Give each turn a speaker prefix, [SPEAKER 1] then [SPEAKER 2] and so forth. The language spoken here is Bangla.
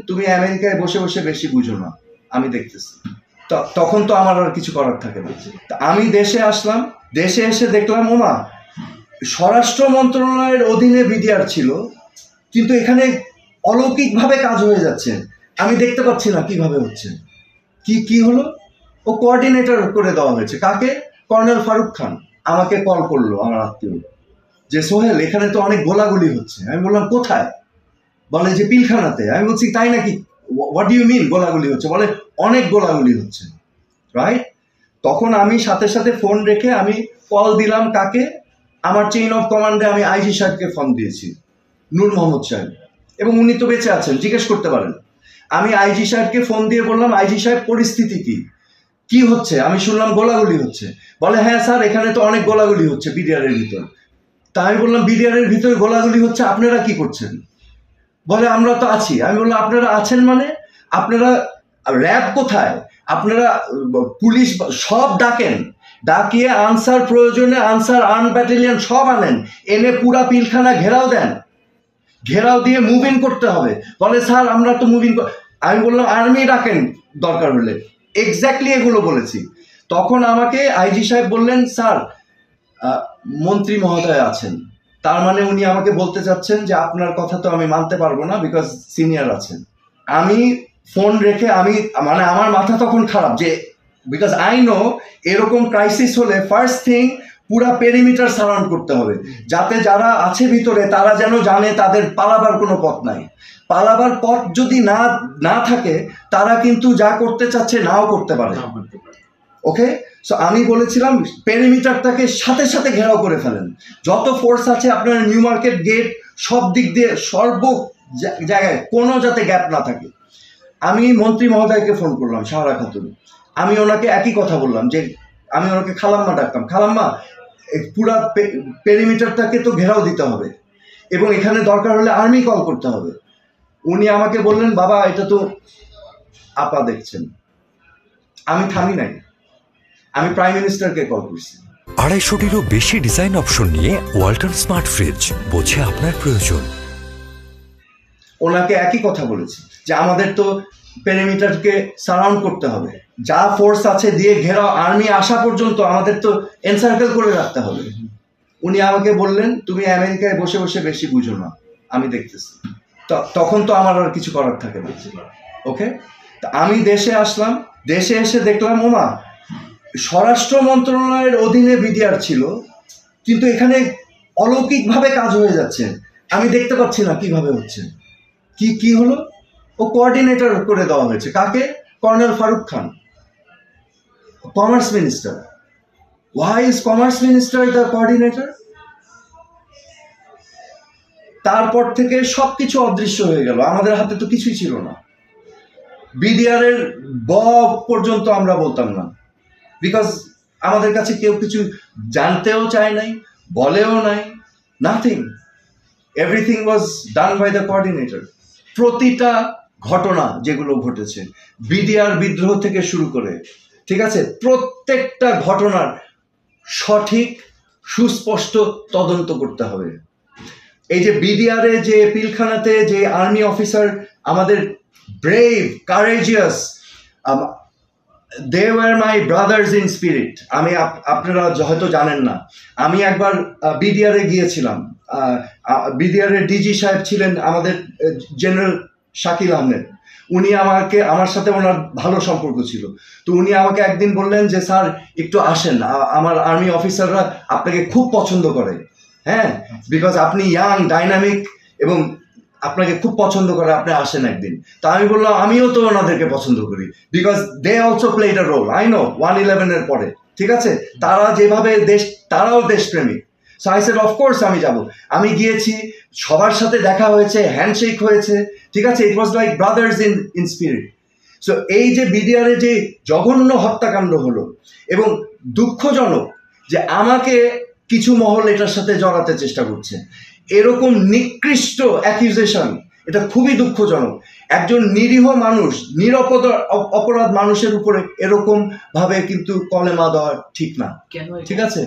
[SPEAKER 1] তুমি আমেরিকায় বসে বসে বেশি বুঝো না, আমি দেখতেছি। তখন তো আমার আর কিছু করার থাকে না। আমি দেশে আসলাম, দেশে এসে দেখলাম ওমা স্বরাষ্ট্র মন্ত্রণালয়ের অধীনে বিডিআর ছিল, কিন্তু এখানে অলৌকিকভাবে কাজ হয়ে যাচ্ছে, আমি দেখতে পাচ্ছি না কিভাবে হচ্ছে। কি হলো? ও কোঅর্ডিনেটর করে দেওয়া হয়েছে। কাকে? কর্নেল ফারুক খান। আমাকে কল করলো আমার আত্মীয়, যে সোহেল এখানে তো অনেক গোলাগুলি হচ্ছে। আমি বললাম কোথায়? বলে যে পিলখানাতে। আমি বলছি তাই নাকি, হোয়াট ডু ইউ মিন গোলাগুলি হচ্ছে? বলে অনেক গোলাগুলি হচ্ছে, রাইট? তখন আমি সাথে সাথে ফোন রেখে আমি কল দিলাম কাকে? আমার চেইন অফ কমান্ডে আমি আইজি সাহেবকে ফোন দিয়েছি, নূর মোহাম্মদ সাহেব, এবং উনি তো বেঁচে আছেন, জিজ্ঞেস করতে পারেন। আমি আইজি সাহেবকে ফোন দিয়ে বললাম আইজি সাহেব পরিস্থিতি কি হচ্ছে? আমি শুনলাম গোলাগুলি হচ্ছে। বলে হ্যাঁ স্যার এখানে তো অনেক গোলাগুলি হচ্ছে বিডিআরের ভিতর। তা আমি বললাম বিডিআরের ভিতরে গোলাগুলি হচ্ছে, আপনারা কি করছেন? বলে আমরা তো আছি। আমি বললাম আপনারা আছেন মানে? আপনারা র্যাব কোথায়? আপনারা পুলিশ সব ডাকেন, ডাকিয়ে আনসার, প্রয়োজনে আনসার আর্ম ব্যাটালিয়ন সব আনেন, এনে পুরা পিলখানা ঘেরাও দেন, ঘেরাও দিয়ে মুভ ইন করতে হবে। বলে স্যার আমরা তো মুভ ইন। আমি বললাম আর্মি ডাকেন দরকার হলে। এক্স্যাক্টলি এগুলো বলেছি। তখন আমাকে আইজি সাহেব বললেন স্যার মন্ত্রী মহোদয় আছেন, তার মানে উনি আমাকে বলতে চাচ্ছেন যে আপনার কথা তো আমি মানতে পারবো না বিকজ সিনিয়র আছেন। আমি ফোন রেখে মানে আমার মাথা তখন খারাপ, যে বিকজ আই নো এরকম ক্রাইসিস হলে ফার্স্ট থিং পুরা পেরিমিটার সারাউন্ড করতে হবে, যাতে যারা আছে ভিতরে তারা যেন জানে তাদের পালাবার কোনো পথ নাই। পালাবার পথ যদি না থাকে তারা কিন্তু যা করতে চাচ্ছে নাও করতে পারে। ওকে, সো আমি বলেছিলাম পেরিমিটারটাকে সাথে সাথে ঘেরাও করে ফেলেন, যত ফোর্স আছে আপনার নিউ মার্কেট গেট সব দিক দিয়ে সর্ব জায়গায় কোনো যাতে গ্যাপ না থাকে। আমি মন্ত্রী মহোদয়কে ফোন করলাম, সাহারা খাতুন। আমি ওনাকে একই কথা বললাম, যে আমি ওনাকে খালাম্মা ডাকতাম, খালাম্মা পুরা পেরিমিটারটাকে তো ঘেরাও দিতে হবে এবং এখানে দরকার হলে আর্মি কল করতে হবে। উনি আমাকে বললেন বাবা এটা তো আপা দেখছেন। আমি থামি নাই, আমি প্রাইম মিনিস্টারকে কল করছি।
[SPEAKER 2] 250-টিরও বেশি ডিজাইন অপশন নিয়ে ওয়ালটন স্মার্ট ফ্রিজ, বোঝে আপনার প্রয়োজন।
[SPEAKER 1] ওনাকে একই কথা বলেছি যে আমাদের তো পেরিমিটারকে সারাউন্ড করতে হবে, যা ফোর্স আছে দিয়ে ঘেরাও, আর্মি আসা পর্যন্ত আমাদের তো এনসার্কেল করে রাখতে হবে। উনি আমাকে বললেন তুমি আমেরিকায় বসে বসে বেশি বুঝো না, আমি দেখতেছি। তখন তো আমার আর কিছু করার থাকে না। ওকে, আমি দেশে আসলাম, দেশে এসে দেখলাম ওমা স্বরাষ্ট্র মন্ত্রণালয়ের অধীনে বিডিআর ছিল, কিন্তু এখানে অলৌকিকভাবে কাজ হয়ে যাচ্ছে, আমি দেখতে পাচ্ছি না কিভাবে হচ্ছে। কি হলো? ও কোঅর্ডিনেটর করে দেওয়া হয়েছে। কাকে? Colonel Faruk Khan, commerce minister. Why is commerce minister the coordinator? তারপর থেকে সবকিছু অদৃশ্য হয়ে গেল, আমাদের হাতে তো কিছুই ছিল না। বিডিআর এর পর্যন্ত আমরা বলতাম না, বিকজ আমাদের কাছে কেউ কিছু জানতেও চায় নাই, বলেও নাই, nothing. Everything was done by the coordinator. প্রতিটা ঘটনা যেগুলো ঘটেছে বিডিআর বিদ্রোহ থেকে শুরু করে, ঠিক আছে, প্রত্যেকটা ঘটনার সঠিক সুস্পষ্ট তদন্ত করতে হবে। এই যে বিডিআরে যে পিলখানাতে যে আর্মি অফিসার আমাদের brave, courageous, they were my brothers in spirit. আপনারা হয়তো জানেন না, আমি একবার বিডিআরে গিয়েছিলাম। বিডিআরের ডিজি সাহেব ছিলেন আমাদের জেনারেল শাকিল আহমেদ। উনি আমার সাথে ওনার ভালো সম্পর্ক ছিল। তো উনি আমাকে একদিন বললেন যে স্যার একটু আসেন, আমার আর্মি অফিসাররা আপনাকে খুব পছন্দ করে, হ্যাঁ, বিকজ আপনি ইয়াং, ডাইনামিক এবং আপনাকে খুব পছন্দ করে, আপনি আসেন একদিন। তা আমি বললাম আমিও তো ওনাদেরকে পছন্দ করি, because they also played a role. I know 1/11 এর পরে, ঠিক আছে, তারা যেভাবে তারাও দেশপ্রেমিক। সো আই সেড অফকোর্স আমি যাব। আমি গিয়েছি, সবার সাথে দেখা হয়েছে, হ্যান্ডশেক হয়েছে, ঠিক আছে, it was like brothers in spirit. So এই যে বিডিআরে যে জঘন্য হত্যাকাণ্ড হলো, এবং দুঃখজনক যে আমাকে কিছু মহল এটার সাথে জড়াতে চেষ্টা করছে, এরকম নিকৃষ্ট অ্যাকিউজেশন, এটা খুবই দুঃখজনক। একজন নিরীহ মানুষ, অপরাধ মানুষের উপরে এরকম ভাবে কিন্তু কলেমা দেওয়া ঠিক না, ঠিক আছে।